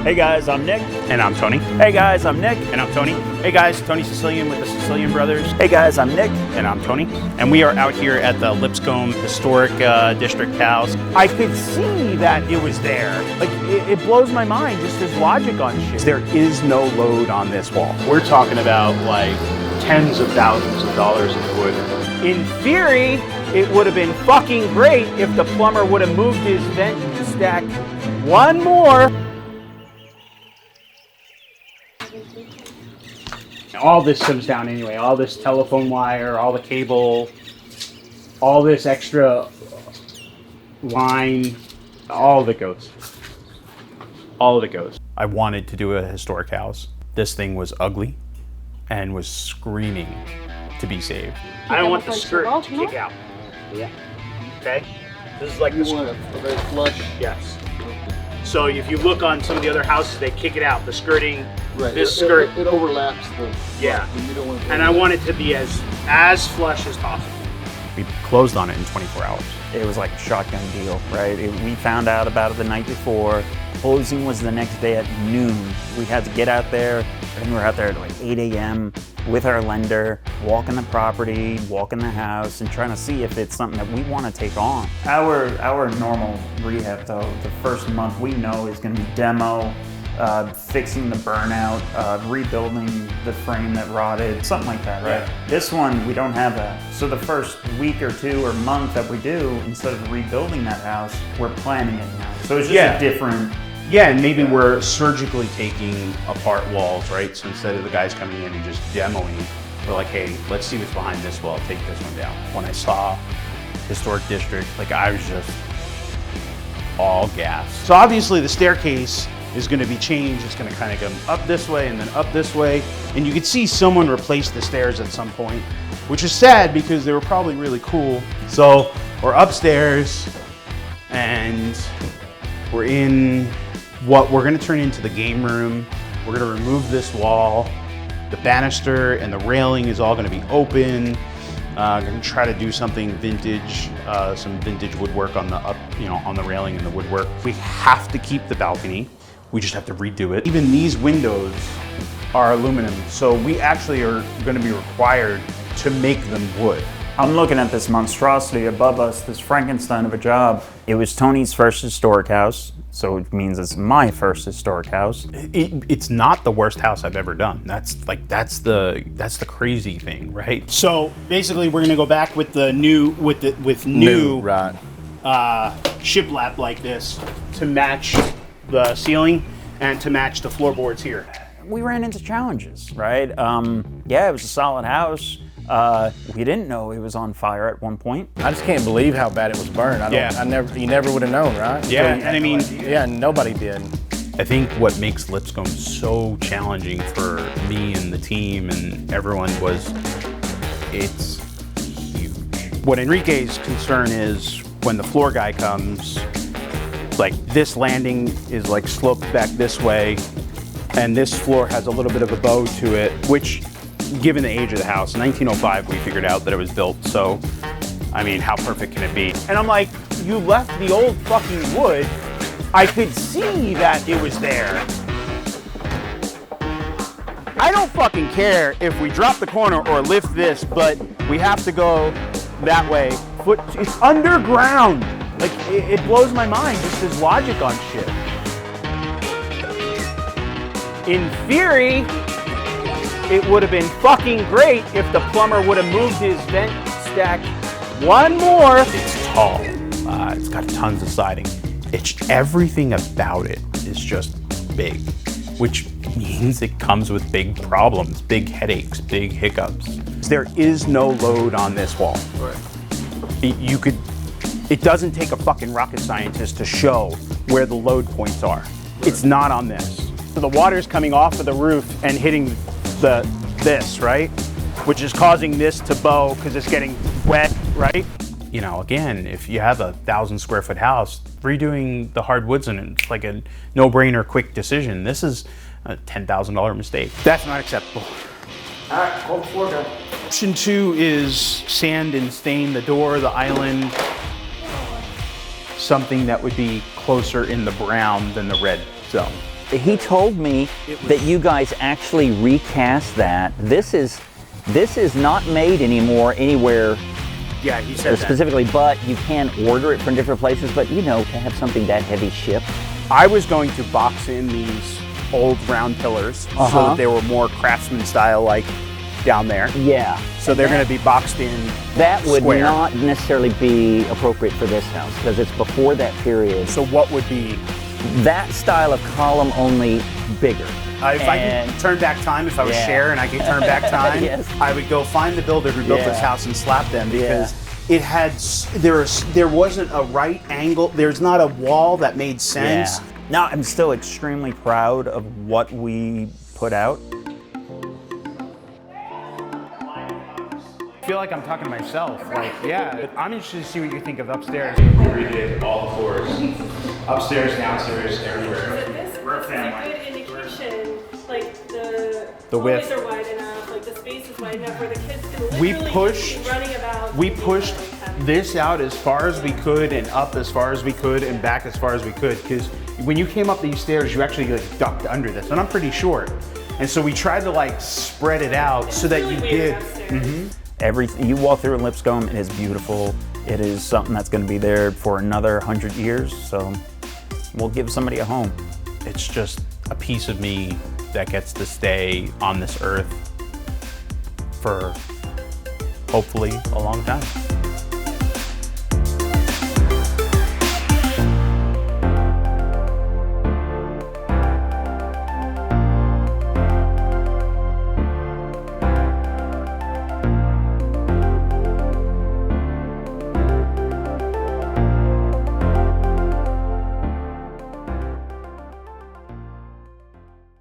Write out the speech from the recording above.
Hey guys, I'm Nick. And I'm Tony. Hey guys, I'm Nick. And I'm Tony. Hey guys, Tony Sicilian with the Sicilian Brothers. Hey guys, I'm Nick. And I'm Tony. And we are out here at the Lipscomb Historic District house. I could see that it was there. Like, it blows my mind, just this logic on shit. There is no load on this wall. We're talking about like tens of thousands of dollars of wood. In theory, it would have been fucking great if the plumber would have moved his vent stack one more. All this comes down anyway. All this telephone wire, all the cable, all this extra line, all of it goes. All of it goes. I wanted to do a historic house. This thing was ugly and was screaming to be saved. I don't want the skirt to kick out. Yeah. Okay? This is like You want a very flush. Yes. So if you look on some of the other houses, they kick it out. The skirting, Right. this skirt. It overlaps the. Yeah. And you don't want to. And I want it to be as flush as possible. We closed on it in 24 hours. It was like a shotgun deal, right? We found out about it the night before. Closing was the next day at noon. We had to get out there. I think we were out there at like 8 a.m. with our lender, walking the property, walking the house, and trying to see if it's something that we want to take on. Our normal rehab, though, the first month we know is going to be demo, fixing the burnout, rebuilding the frame that rotted, something like that, right? Yeah. This one, we don't have that. So the first week or two or month that we do, instead of rebuilding that house, we're planning it now. So it's just a different... Yeah, and maybe we're surgically taking apart walls, right? So instead of the guys coming in and just demoing, we're like, hey, let's see what's behind this wall, take this one down. When I saw Historic District, like I was just all gas. So obviously the staircase is gonna be changed. It's gonna kind of come up this way and then up this way. And you could see someone replace the stairs at some point, which is sad because they were probably really cool. So we're upstairs and we're in what we're gonna turn into the game room. We're gonna remove this wall. The banister and the railing is all gonna be open. I'm gonna try to do something vintage, some vintage woodwork on the on the railing and the woodwork. We have to keep the balcony. We just have to redo it. Even these windows are aluminum, so we actually are gonna be required to make them wood. I'm looking at this monstrosity above us, this Frankenstein of a job. It was Tony's first historic house, so it means it's my first historic house. It's not the worst house I've ever done. That's the crazy thing, right? So basically, we're gonna go back with the new Right. shiplap like this to match the ceiling and to match the floorboards here. We ran into challenges, right? Yeah, it was a solid house. We didn't know it was on fire at one point. I just can't believe how bad it was burned. You never would have known, right? Yeah, and I mean, nobody did. I think what makes Lipscomb so challenging for me and the team and everyone was it's huge. What Enrique's concern is when the floor guy comes, like this landing is like sloped back this way, and this floor has a little bit of a bow to it, which given the age of the house, in 1905 we figured out that it was built, so I mean, how perfect can it be? And I'm like, you left the old fucking wood. I could see that it was there. I don't fucking care if we drop the corner or lift this, but we have to go that way. It's underground. Like, it blows my mind, just this logic on shit. In theory, it would have been fucking great if the plumber would have moved his vent stack one more. It's tall, it's got tons of siding. Everything about it is just big, which means it comes with big problems, big headaches, big hiccups. There is no load on this wall. Right. It doesn't take a fucking rocket scientist to show where the load points are. Right. It's not on this. So the water's coming off of the roof and hitting this, right? Which is causing this to bow because it's getting wet, right? You know, again, if you have a 1,000 square foot house, redoing the hardwoods and it's like a no-brainer quick decision. This is a $10,000 mistake. That's not acceptable. All right, hold the floor down. Option 2 is sand and stain the door, the island, something that would be closer in the brown than the red zone. he told me that you guys actually recast that. This is not made anymore anywhere Yeah, he said that. specifically, but you can order it from different places. But you know, to have something that heavy shipped. I was going to box in these old round pillars so that they were more craftsman style, like down there. Yeah. So they're going to be boxed in. That would square. not necessarily be appropriate for this house because it's before that period. So what would be? That style of column, only bigger. If I could turn back time, if I was Cher and I could turn back time, Yes. I would go find the builder who built this house and slap them because it had there wasn't a right angle. There's not a wall that made sense. Yeah. No, I'm still extremely proud of what we put out. I feel like I'm talking to myself. Like, yeah, I'm interested to see what you think of upstairs. We redid all the floors, upstairs, downstairs, everywhere. We're a family. Good indication, like the width. hallways are wide enough, like the space is wide enough where the kids can We literally pushed- be running about. We pushed this out as far as we could and up as far as we could and back as far as we could because when you came up these stairs, you actually like ducked under this, and I'm pretty short. And so we tried to like spread it out so that you did. Everything you walk through in Lipscomb, it is beautiful. It is something that's going to be there for another 100 years. So we'll give somebody a home. It's just a piece of me that gets to stay on this earth for hopefully a long time.